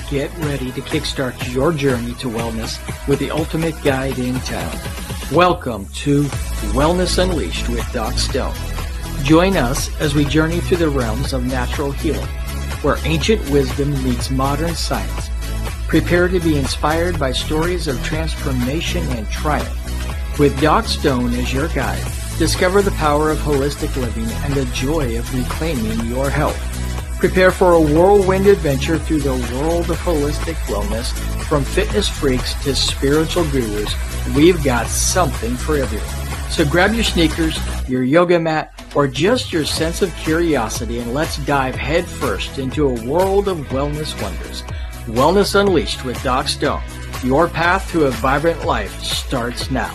Get ready to kickstart your journey to wellness with the ultimate guide in town. Welcome to Wellness Unleashed with Doc Stone. Join us as we journey through the realms of natural healing, where ancient wisdom meets modern science. Prepare to be inspired by stories of transformation and triumph. With Doc Stone as your guide, discover the power of holistic living and the joy of reclaiming your health. Prepare for a whirlwind adventure through the world of holistic wellness. From fitness freaks to spiritual gurus, we've got something for everyone. So grab your sneakers, your yoga mat, or just your sense of curiosity, and let's dive headfirst into a world of wellness wonders. Wellness Unleashed with Doc Stone. Your path to a vibrant life starts now.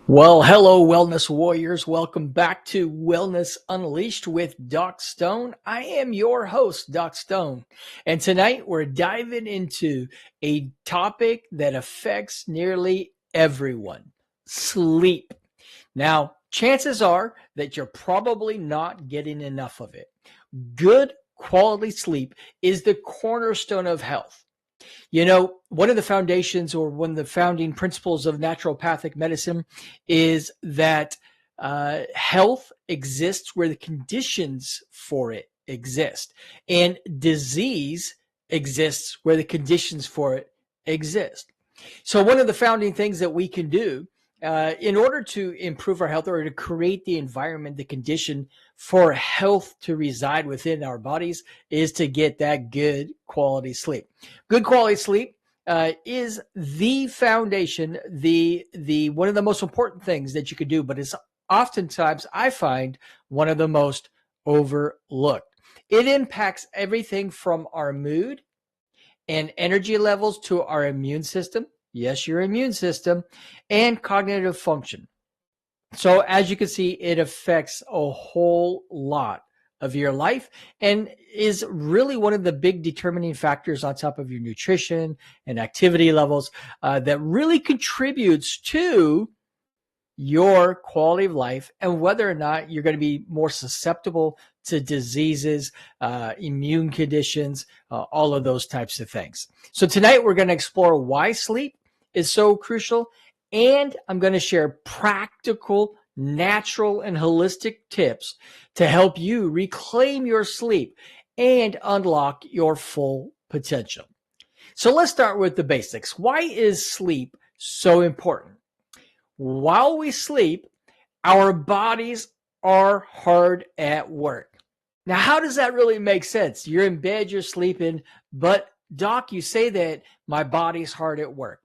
Well, hello, wellness warriors. Welcome back to Wellness Unleashed with Doc Stone. I am your host, Doc Stone. And tonight we're diving into a topic that affects nearly everyone: sleep. Now, chances are that you're probably not getting enough of it. Good quality sleep is the cornerstone of health. You know, one of the foundations or one of the founding principles of naturopathic medicine is that health exists where the conditions for it exist, and disease exists where the conditions for it exist. So one of the founding things that we can do in order to improve our health, or to create the environment, the condition for health to reside within our bodies, is to get that good quality sleep. Good quality sleep is the foundation, the one of the most important things that you could do, but it's oftentimes, I find, one of the most overlooked. It impacts everything from our mood and energy levels to our immune system. Yes, your immune system, and cognitive function. So as you can see, it affects a whole lot of your life and is really one of the big determining factors, on top of your nutrition and activity levels, that really contributes to your quality of life and whether or not you're going to be more susceptible to diseases, immune conditions, all of those types of things. So tonight we're going to explore why sleep is so crucial, and I'm going to share practical, natural, and holistic tips to help you reclaim your sleep and unlock your full potential. So let's start with the basics. Why is sleep so important? While we sleep, our bodies are hard at work. Now, how does that really make sense? You're in bed, you're sleeping, but Doc, you say that my body's hard at work.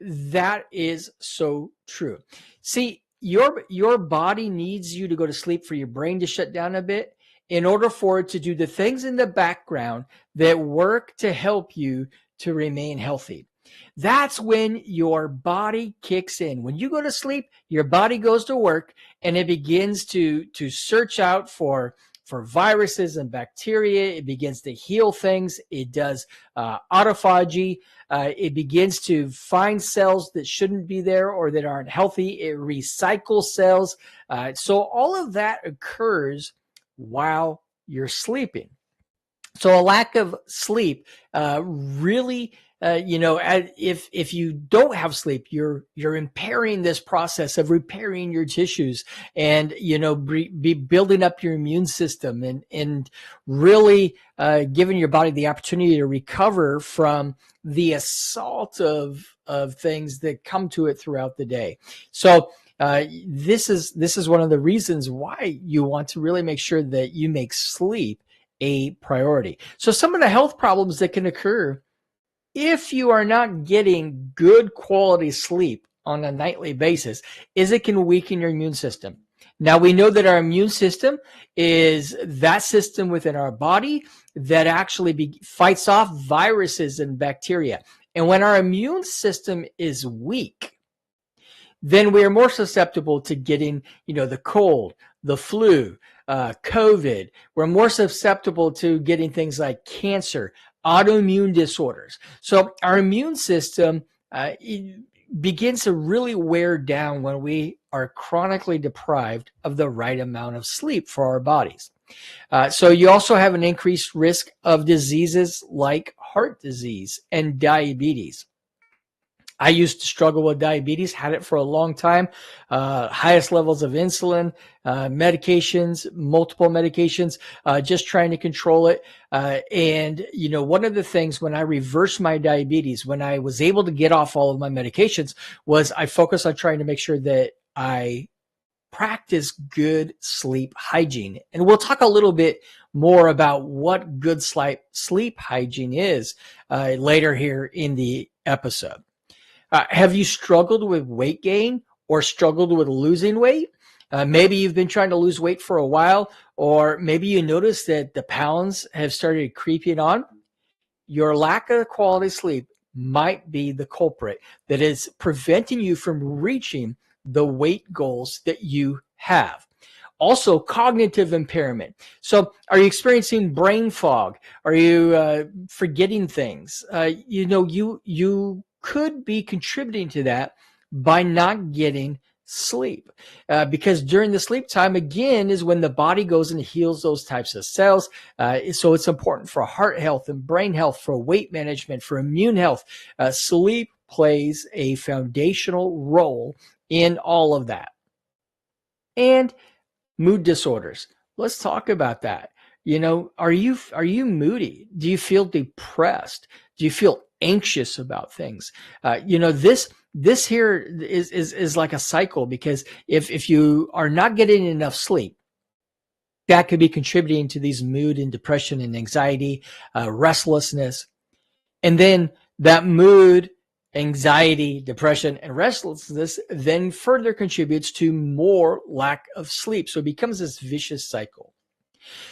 That is so true. See, your body needs you to go to sleep for your brain to shut down a bit in order for it to do the things in the background that work to help you to remain healthy. That's when your body kicks in. When you go to sleep, your body goes to work and it begins to search out for viruses and bacteria. It begins to heal things. It does autophagy. It begins to find cells that shouldn't be there or that aren't healthy. It recycles cells. So all of that occurs while you're sleeping. So a lack of sleep really, if you don't have sleep, you're impairing this process of repairing your tissues and, be building up your immune system and really giving your body the opportunity to recover from the assault of things that come to it throughout the day. So this is one of the reasons why you want to really make sure that you make sleep a priority. So some of the health problems that can occur if you are not getting good quality sleep on a nightly basis is it can weaken your immune system. Now, we know that our immune system is that system within our body that actually fights off viruses and bacteria. And when our immune system is weak, then we are more susceptible to getting, the cold, the flu, COVID. We're more susceptible to getting things like cancer, autoimmune disorders. So our immune system begins to really wear down when we are chronically deprived of the right amount of sleep for our bodies. So you also have an increased risk of diseases like heart disease and diabetes. I used to struggle with diabetes, had it for a long time, highest levels of insulin, medications, multiple medications, just trying to control it. And, one of the things when I reversed my diabetes, when I was able to get off all of my medications, was I focused on trying to make sure that I practice good sleep hygiene. And we'll talk a little bit more about what good sleep hygiene is later here in the episode. Have you struggled with weight gain or struggled with losing weight? Maybe you've been trying to lose weight for a while, or maybe you notice that the pounds have started creeping on. Your lack of quality sleep might be the culprit that is preventing you from reaching the weight goals that you have. Also, cognitive impairment. So, are you experiencing brain fog? Are you forgetting things? You could be contributing to that by not getting sleep, because during the sleep time, again, is when the body goes and heals those types of cells. So it's important for heart health and brain health, for weight management, for immune health. Sleep plays a foundational role in all of that. And mood disorders. Let's talk about that. Are you moody? Do you feel depressed? Do you feel anxious about things? This here is like a cycle, because if you are not getting enough sleep, that could be contributing to these mood and depression and anxiety, restlessness. And then that mood, anxiety, depression, and restlessness then further contributes to more lack of sleep. So it becomes this vicious cycle.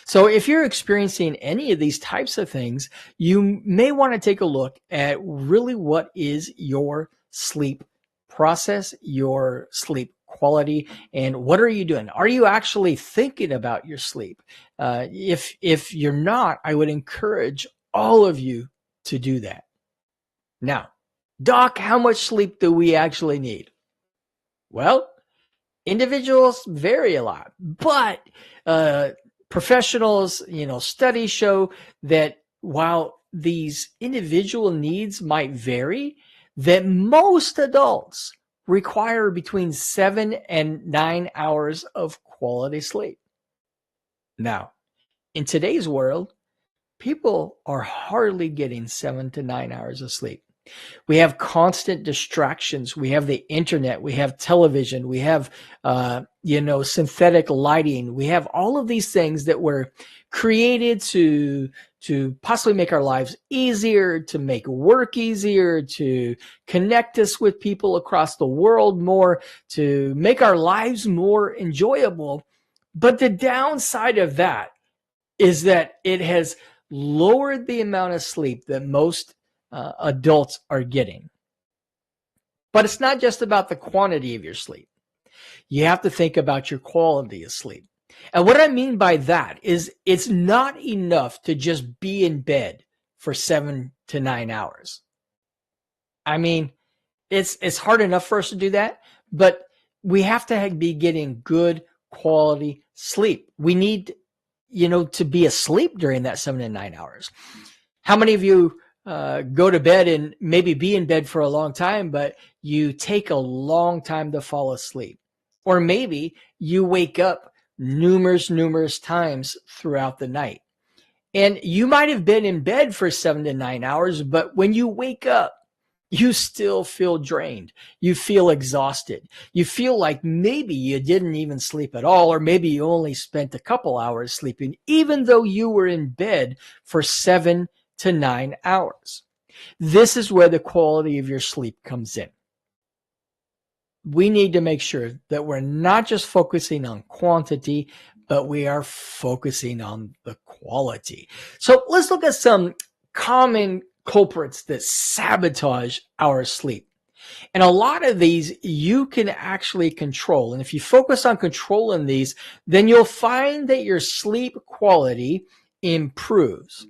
So if you're experiencing any of these types of things, you may want to take a look at really what is your sleep process, your sleep quality, and what are you doing? Are you actually thinking about your sleep? If you're not, I would encourage all of you to do that. Now, Doc, how much sleep do we actually need? Well, individuals vary a lot, but professionals, studies show that while these individual needs might vary, that most adults require between 7 and 9 hours of quality sleep. Now, in today's world, people are hardly getting 7 to 9 hours of sleep. We have constant distractions. We have the internet. We have television. We have, synthetic lighting. We have all of these things that were created to possibly make our lives easier, to make work easier, to connect us with people across the world more, to make our lives more enjoyable. But the downside of that is that it has lowered the amount of sleep that most adults are getting. But it's not just about the quantity of your sleep. You have to think about your quality of sleep. And what I mean by that is it's not enough to just be in bed for 7 to 9 hours. I mean, it's hard enough for us to do that, but we have to be getting good quality sleep. We need, to be asleep during that 7 to 9 hours. How many of you go to bed and maybe be in bed for a long time, but you take a long time to fall asleep? Or maybe you wake up numerous times throughout the night. And you might have been in bed for 7 to 9 hours, but when you wake up, you still feel drained. You feel exhausted. You feel like maybe you didn't even sleep at all, or maybe you only spent a couple hours sleeping, even though you were in bed for 7 to 9 hours. This is where the quality of your sleep comes in. We need to make sure that we're not just focusing on quantity, but we are focusing on the quality. So let's look at some common culprits that sabotage our sleep. And a lot of these you can actually control. And if you focus on controlling these, then you'll find that your sleep quality improves.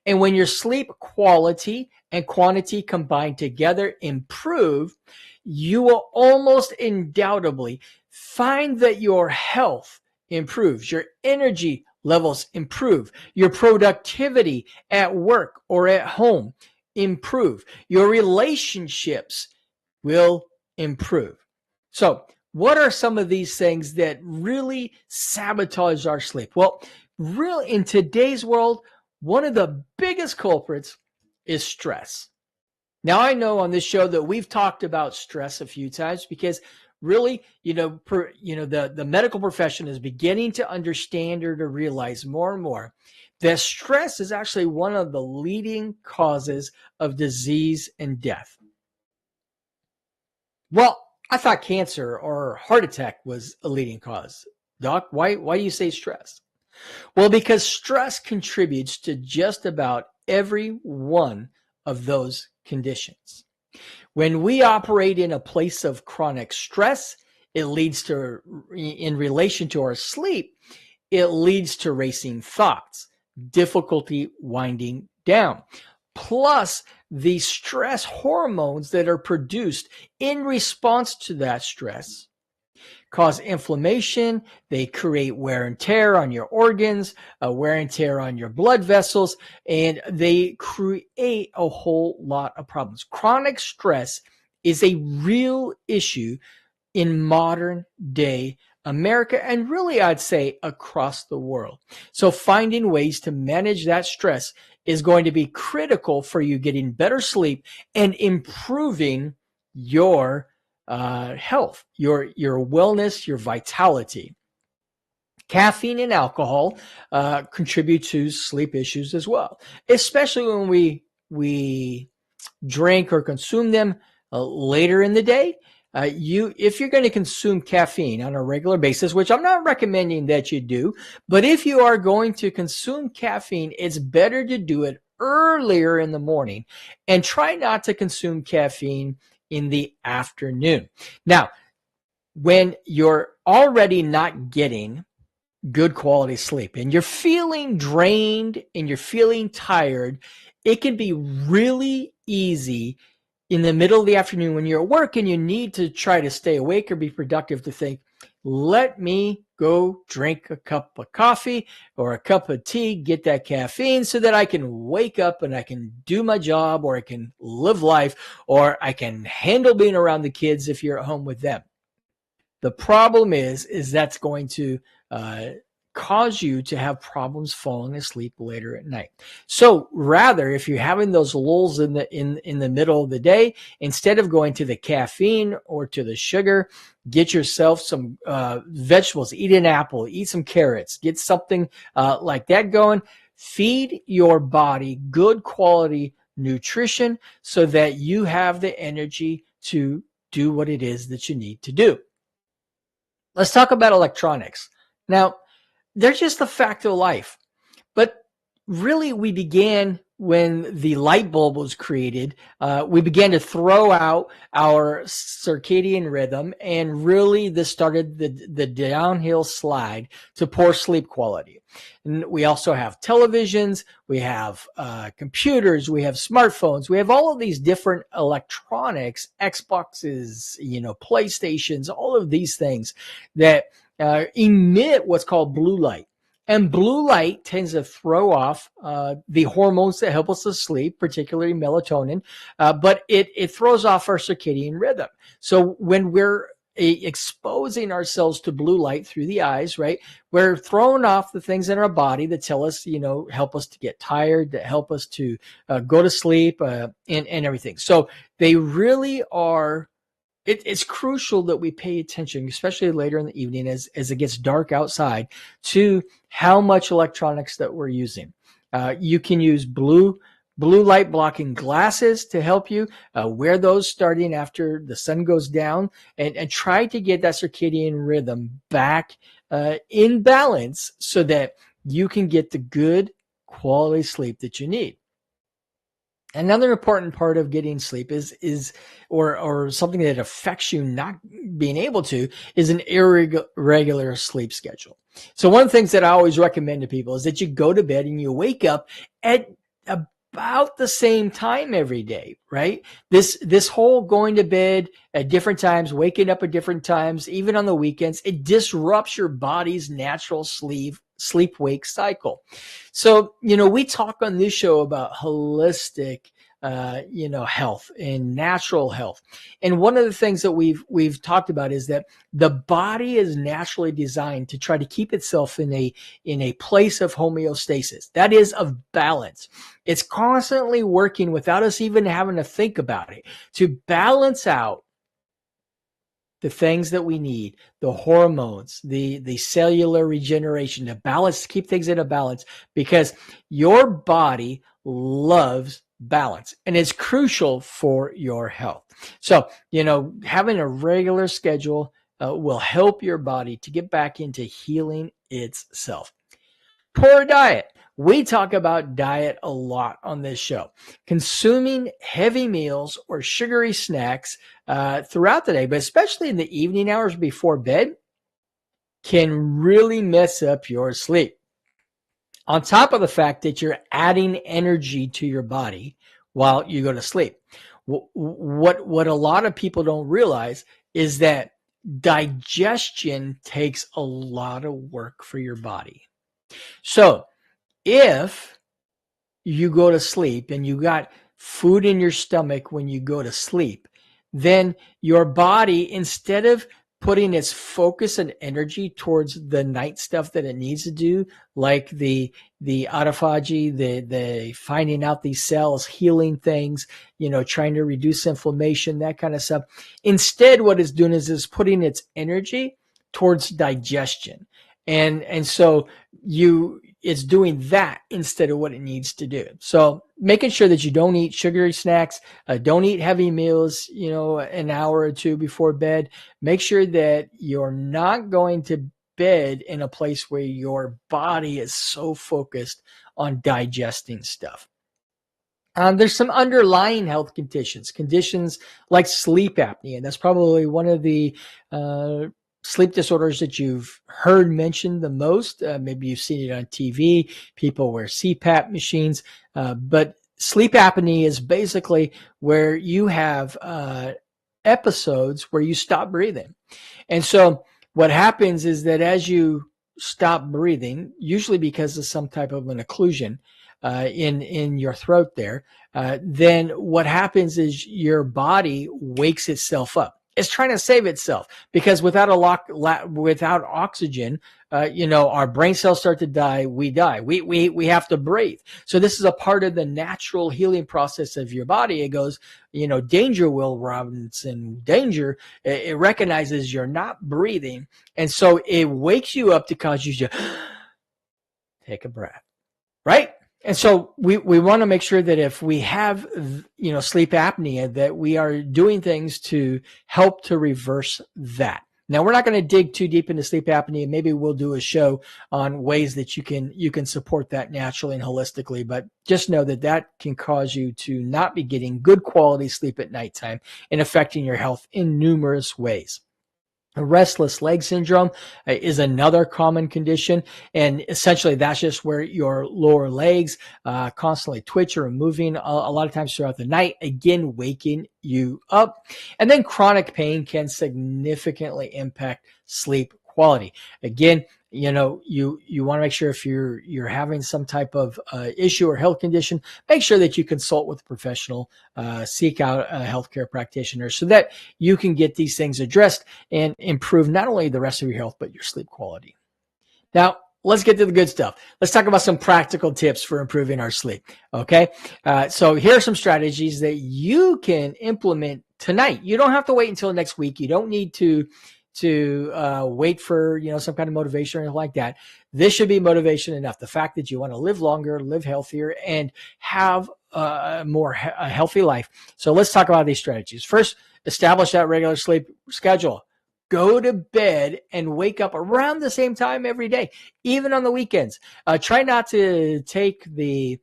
And when your sleep quality and quantity combined together improve, you will almost undoubtedly find that your health improves, your energy levels improve, your productivity at work or at home improve, your relationships will improve. So, what are some of these things that really sabotage our sleep? Well, really, in today's world, one of the biggest culprits is stress. Now, I know on this show that we've talked about stress a few times because really, the medical profession is beginning to understand or to realize more and more that stress is actually one of the leading causes of disease and death. Well, I thought cancer or heart attack was a leading cause. Doc, why do you say stress? Well, because stress contributes to just about every one of those conditions. When we operate in a place of chronic stress, it leads to, in relation to our sleep, it leads to racing thoughts, difficulty winding down. Plus, the stress hormones that are produced in response to that stress cause inflammation. They create wear and tear on your organs, wear and tear on your blood vessels, and they create a whole lot of problems. Chronic stress is a real issue in modern day America, and really I'd say across the world. So finding ways to manage that stress is going to be critical for you getting better sleep and improving your health, your wellness, your vitality. Caffeine and alcohol contribute to sleep issues as well, especially when we drink or consume them later in the day. If you're going to consume caffeine on a regular basis, which I'm not recommending that you do, but if you are going to consume caffeine, it's better to do it earlier in the morning and try not to consume caffeine in the afternoon. Now, when you're already not getting good quality sleep and you're feeling drained and you're feeling tired, it can be really easy in the middle of the afternoon when you're at work and you need to try to stay awake or be productive to think, let me go drink a cup of coffee or a cup of tea, get that caffeine so that I can wake up and I can do my job, or I can live life, or I can handle being around the kids if you're at home with them. The problem is that's going to cause you to have problems falling asleep later at night. So rather, if you're having those lulls in the middle of the day, instead of going to the caffeine or to the sugar, get yourself some vegetables. Eat an apple. Eat some carrots. Get something like that going. Feed your body good quality nutrition so that you have the energy to do what it is that you need to do. Let's talk about electronics. Now, they're just a fact of life. But really, we began when the light bulb was created. We began to throw out our circadian rhythm, and really this started the downhill slide to poor sleep quality. And we also have televisions, we have computers, we have smartphones, we have all of these different electronics, Xboxes, PlayStations, all of these things that emit what's called blue light. And blue light tends to throw off the hormones that help us to sleep, particularly melatonin, but it throws off our circadian rhythm. So when we're exposing ourselves to blue light through the eyes, right, we're throwing off the things in our body that tell us, help us to get tired, that help us to go to sleep, and everything. So they really are. It's crucial that we pay attention, especially later in the evening as it gets dark outside, to how much electronics that we're using. You can use blue light blocking glasses to help you. Wear those starting after the sun goes down, and try to get that circadian rhythm back in balance so that you can get the good quality sleep that you need. Another important part of getting sleep is something that affects you not being able to is an irregular sleep schedule. So one of the things that I always recommend to people is that you go to bed and you wake up at about the same time every day, right? This whole going to bed at different times, waking up at different times, even on the weekends, it disrupts your body's natural sleep wake cycle. So, we talk on this show about holistic health and natural health. And one of the things that we've talked about is that the body is naturally designed to try to keep itself in a place of homeostasis, that is, of balance. It's constantly working without us even having to think about it to balance out the things that we need, the hormones, the cellular regeneration, to balance, to keep things in a balance, because your body loves balance and it's crucial for your health. So, having a regular schedule will help your body to get back into healing itself. Poor diet. We talk about diet a lot on this show. Consuming heavy meals or sugary snacks throughout the day, but especially in the evening hours before bed, can really mess up your sleep. On top of the fact that you're adding energy to your body while you go to sleep. What a lot of people don't realize is that digestion takes a lot of work for your body. So if you go to sleep and you got food in your stomach when you go to sleep, then your body, instead of putting its focus and energy towards the night stuff that it needs to do, like the autophagy, the finding out these cells, healing things, trying to reduce inflammation, that kind of stuff. Instead, what it's doing is putting its energy towards digestion. And so it's doing that instead of what it needs to do. So making sure that you don't eat sugary snacks, don't eat heavy meals, an hour or two before bed. Make sure that you're not going to bed in a place where your body is so focused on digesting stuff. There's some underlying health conditions like sleep apnea. That's probably one of the sleep disorders that you've heard mentioned the most. Maybe you've seen it on TV. People wear CPAP machines. But sleep apnea is basically where you have episodes where you stop breathing. And so what happens is that as you stop breathing, usually because of some type of an occlusion in your throat there, then what happens is your body wakes itself up. It's trying to save itself, because without oxygen, our brain cells start to die. We die. We have to breathe. So this is a part of the natural healing process of your body. It goes, danger, Will Robinson, danger. It recognizes you're not breathing. And so it wakes you up to cause you to take a breath, right? And so we want to make sure that if we have, sleep apnea, that we are doing things to help to reverse that. Now, we're not going to dig too deep into sleep apnea. Maybe we'll do a show on ways that you can support that naturally and holistically, but just know that can cause you to not be getting good quality sleep at nighttime and affecting your health in numerous ways. Restless leg syndrome is another common condition, and essentially that's just where your lower legs constantly twitch or moving a lot of times throughout the night, again waking you up. And then chronic pain can significantly impact sleep quality. Again, you want to make sure if you're having some type of issue or health condition, make sure that you consult with a professional, seek out a healthcare practitioner so that you can get these things addressed and improve not only the rest of your health, but your sleep quality. Now, let's get to the good stuff. Let's talk about some practical tips for improving our sleep. Okay. So here are some strategies that you can implement tonight. You don't have to wait until next week. You don't need to wait for, some kind of motivation or anything like that. This should be motivation enough. The fact that you want to live longer, live healthier, and have a healthy life. So let's talk about these strategies. First, establish that regular sleep schedule. Go to bed and wake up around the same time every day, even on the weekends. Try not to take the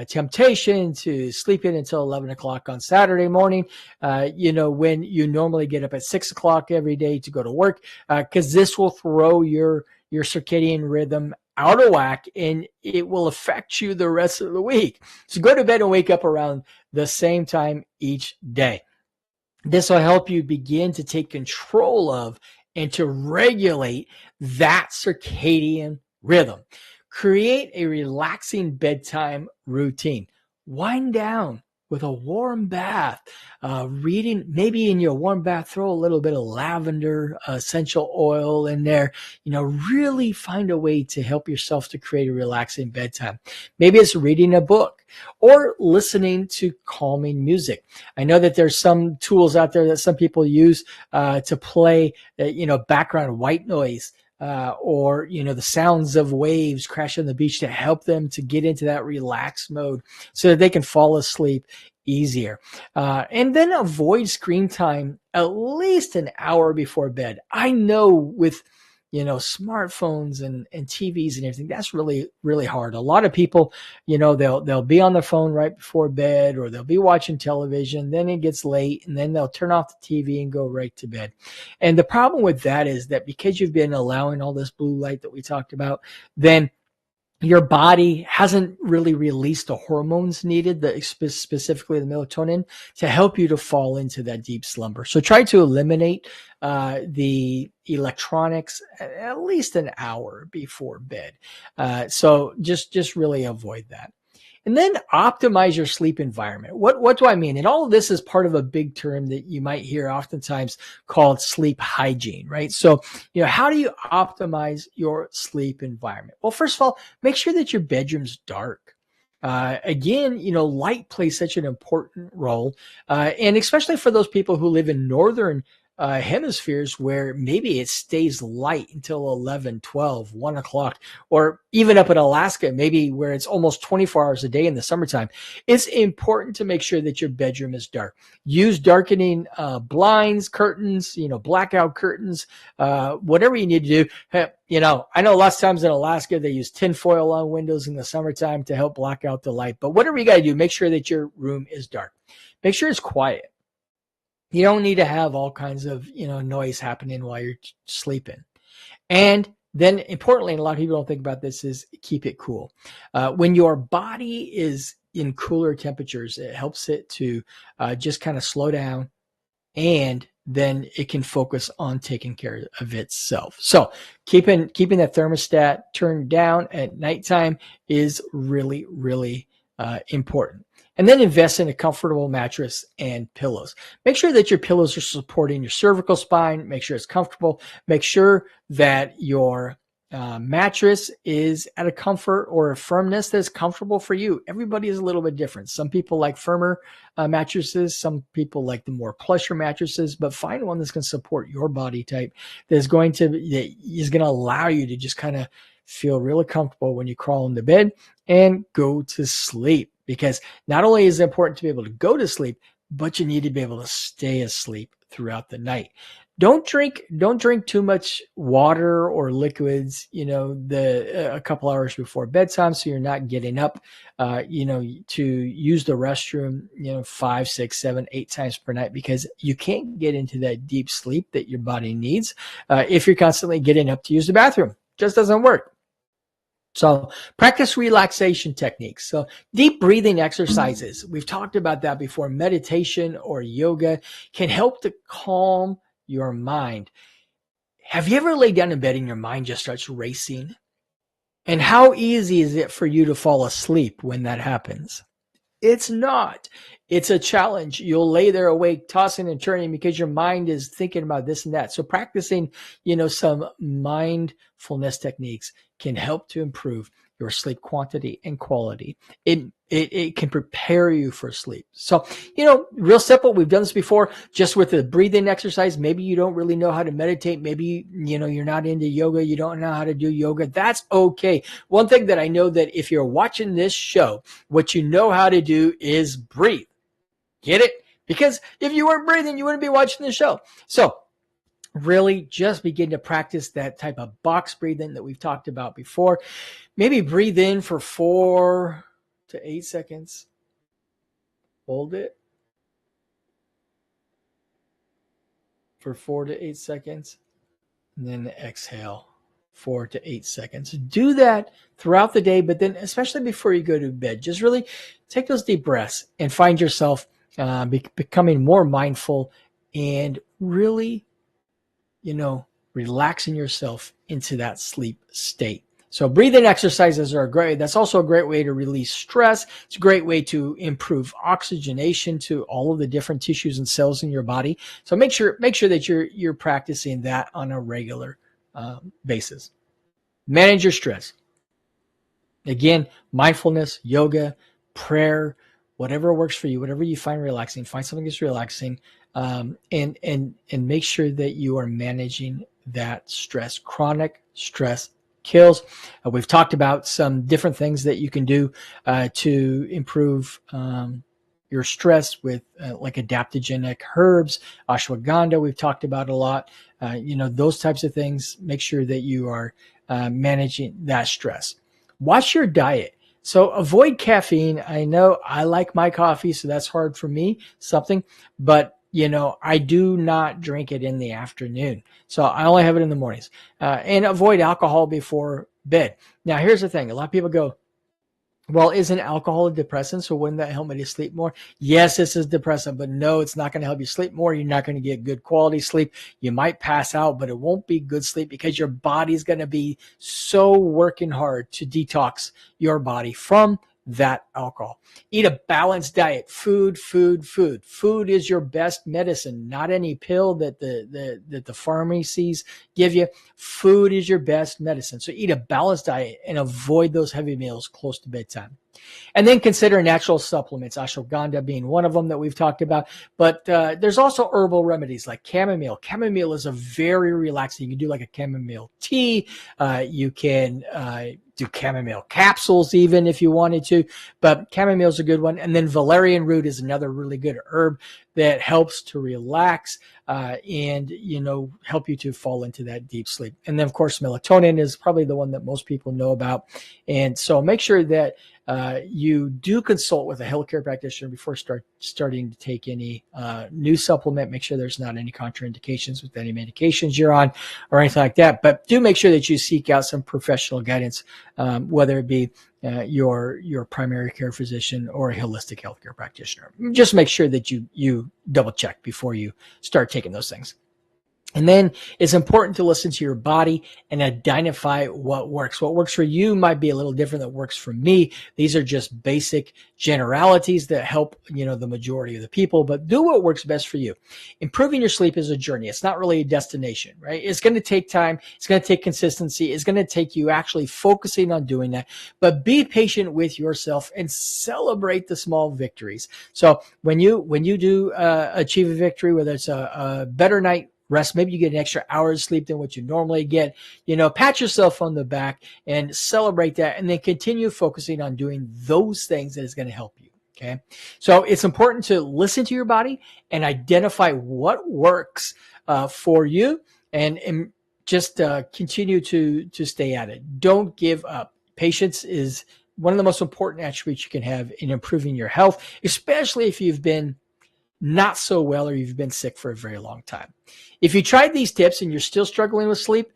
temptation to sleep in until 11 o'clock on Saturday morning, when you normally get up at 6 o'clock every day to go to work, because this will throw your circadian rhythm out of whack and it will affect you the rest of the week. So go to bed and wake up around the same time each day. This will help you begin to take control of and to regulate that circadian rhythm. Create a relaxing bedtime routine. Wind down with a warm bath. Reading, maybe in your warm bath, throw a little bit of lavender essential oil in there. Really find a way to help yourself to create a relaxing bedtime. Maybe it's reading a book or listening to calming music. I know that there's some tools out there that some people use to play, background white noise or the sounds of waves crashing on the beach to help them to get into that relaxed mode so that they can fall asleep easier. And then avoid screen time at least an hour before bed. I know with smartphones and TVs and everything, that's really, really hard. A lot of people, they'll be on their phone right before bed, or they'll be watching television, then it gets late and then they'll turn off the TV and go right to bed. And the problem with that is that because you've been allowing all this blue light that we talked about, then your body hasn't really released the hormones needed, specifically the melatonin, to help you to fall into that deep slumber. So try to eliminate the electronics at least an hour before bed. So just really avoid that. And then optimize your sleep environment. What do I mean? And all of this is part of a big term that you might hear oftentimes called sleep hygiene, right? So, how do you optimize your sleep environment? Well, first of all, make sure that your bedroom's dark. Again, light plays such an important role. And especially for those people who live in northern hemispheres where maybe it stays light until 11, 12, 1 o'clock, or even up in Alaska, maybe where it's almost 24 hours a day in the summertime. It's important to make sure that your bedroom is dark. Use darkening blinds, curtains, blackout curtains, whatever you need to do. I know lots of times in Alaska, they use tinfoil on windows in the summertime to help block out the light. But whatever you got to do, make sure that your room is dark. Make sure it's quiet. You don't need to have all kinds of, noise happening while you're sleeping. And then importantly, and a lot of people don't think about this, is keep it cool. When your body is in cooler temperatures, it helps it to just kind of slow down, and then it can focus on taking care of itself. So keeping that thermostat turned down at nighttime is really, really important. And then invest in a comfortable mattress and pillows. Make sure that your pillows are supporting your cervical spine. Make sure it's comfortable. Make sure that your mattress is at a comfort or a firmness that's comfortable for you. Everybody is a little bit different. Some people like firmer mattresses. Some people like the more plusher mattresses, but find one that's going to support your body type, that is going to allow you to just kind of feel really comfortable when you crawl into bed and go to sleep. Because not only is it important to be able to go to sleep, but you need to be able to stay asleep throughout the night. Don't drink too much water or liquids, a couple hours before bedtime, so you're not getting up, to use the restroom, 5, 6, 7, 8 times per night, because you can't get into that deep sleep that your body needs if you're constantly getting up to use the bathroom. Just doesn't work. So practice relaxation techniques. So deep breathing exercises. We've talked about that before. Meditation or yoga can help to calm your mind. Have you ever laid down in bed and your mind just starts racing? And how easy is it for you to fall asleep when that happens? It's not. It's a challenge. You'll lay there awake, tossing and turning because your mind is thinking about this and that. So practicing, some mindfulness techniques can help to improve your sleep quantity and quality. It can prepare you for sleep. So, real simple. We've done this before, just with the breathing exercise. Maybe you don't really know how to meditate. Maybe, you're not into yoga. You don't know how to do yoga. That's okay. One thing that I know, that if you're watching this show, what you know how to do is breathe. Get it? Because if you weren't breathing, you wouldn't be watching the show. So really just begin to practice that type of box breathing that we've talked about before. Maybe breathe in for 4 to 8 seconds. Hold it for 4 to 8 seconds. And then exhale 4 to 8 seconds. Do that throughout the day, but then especially before you go to bed, just really take those deep breaths and find yourself becoming more mindful and really, relaxing yourself into that sleep state. So breathing exercises are great. That's also a great way to release stress. It's a great way to improve oxygenation to all of the different tissues and cells in your body. So make sure that you're practicing that on a regular basis. Manage your stress. Again, mindfulness, yoga, prayer, whatever works for you, whatever you find relaxing, find something that's relaxing, and make sure that you are managing that stress. Chronic stress kills. We've talked about some different things that you can do to improve your stress with like adaptogenic herbs, ashwagandha. We've talked about a lot. Those types of things. Make sure that you are managing that stress. Watch your diet. So avoid caffeine. I know I like my coffee, so that's hard for me, but I do not drink it in the afternoon. So I only have it in the mornings, and avoid alcohol before bed. Now, here's the thing. A lot of people go, well, isn't alcohol a depressant? So wouldn't that help me to sleep more? Yes, this is depressant, but no, it's not going to help you sleep more. You're not going to get good quality sleep. You might pass out, but it won't be good sleep because your body's going to be so working hard to detox your body from that alcohol. Eat a balanced diet. Food. Food is your best medicine, not any pill that the pharmacies give you. Food is your best medicine. So eat a balanced diet and avoid those heavy meals close to bedtime. And then consider natural supplements, ashwagandha being one of them that we've talked about. But there's also herbal remedies like chamomile. Chamomile is a very relaxing. You can do like a chamomile tea. You can do chamomile capsules even if you wanted to. But chamomile is a good one. And then valerian root is another really good herb that helps to relax and help you to fall into that deep sleep. And then, of course, melatonin is probably the one that most people know about. And so make sure that you do consult with a healthcare practitioner before starting to take any new supplement. Make sure there's not any contraindications with any medications you're on or anything like that. But do make sure that you seek out some professional guidance, whether it be your primary care physician or a holistic healthcare practitioner. Just make sure that you double check before you start taking those things. And then it's important to listen to your body and identify what works. What works for you might be a little different than what works for me. These are just basic generalities that help, the majority of the people, but do what works best for you. Improving your sleep is a journey. It's not really a destination, right? It's going to take time. It's going to take consistency. It's going to take you actually focusing on doing that, but be patient with yourself and celebrate the small victories. So when you do achieve a victory, whether it's a better night rest, maybe you get an extra hour of sleep than what you normally get, pat yourself on the back and celebrate that, and then continue focusing on doing those things that is going to help you. Okay. So it's important to listen to your body and identify what works for you and just continue to stay at it. Don't give up. Patience is one of the most important attributes you can have in improving your health, especially if you've been not so well or you've been sick for a very long time. If you tried these tips and you're still struggling with sleep,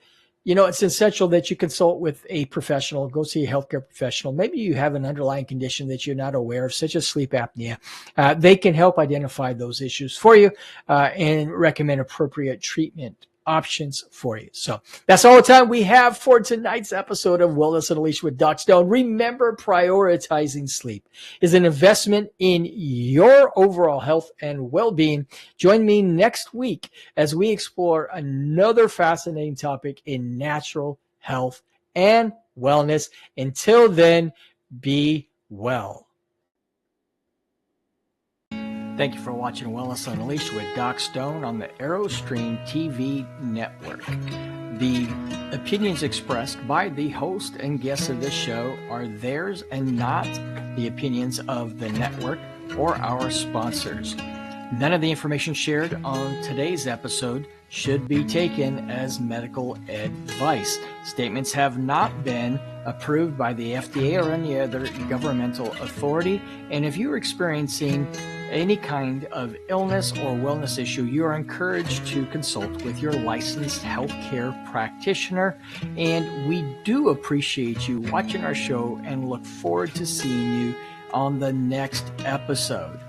it's essential that you consult with a professional. Go see a healthcare professional. Maybe you have an underlying condition that you're not aware of, such as sleep apnea. They can help identify those issues for you and recommend appropriate treatment options for you. So that's all the time we have for tonight's episode of Wellness Unleashed with Doc Stone. Remember, prioritizing sleep is an investment in your overall health and well-being. Join me next week as we explore another fascinating topic in natural health and wellness. Until then, be well. Thank you for watching Wellness Unleashed with Doc Stone on the AeroStream TV network. The opinions expressed by the host and guests of this show are theirs and not the opinions of the network or our sponsors. None of the information shared on today's episode should be taken as medical advice. Statements have not been approved by the FDA or any other governmental authority, and if you're experiencing any kind of illness or wellness issue, you are encouraged to consult with your licensed healthcare practitioner. And we do appreciate you watching our show and look forward to seeing you on the next episode.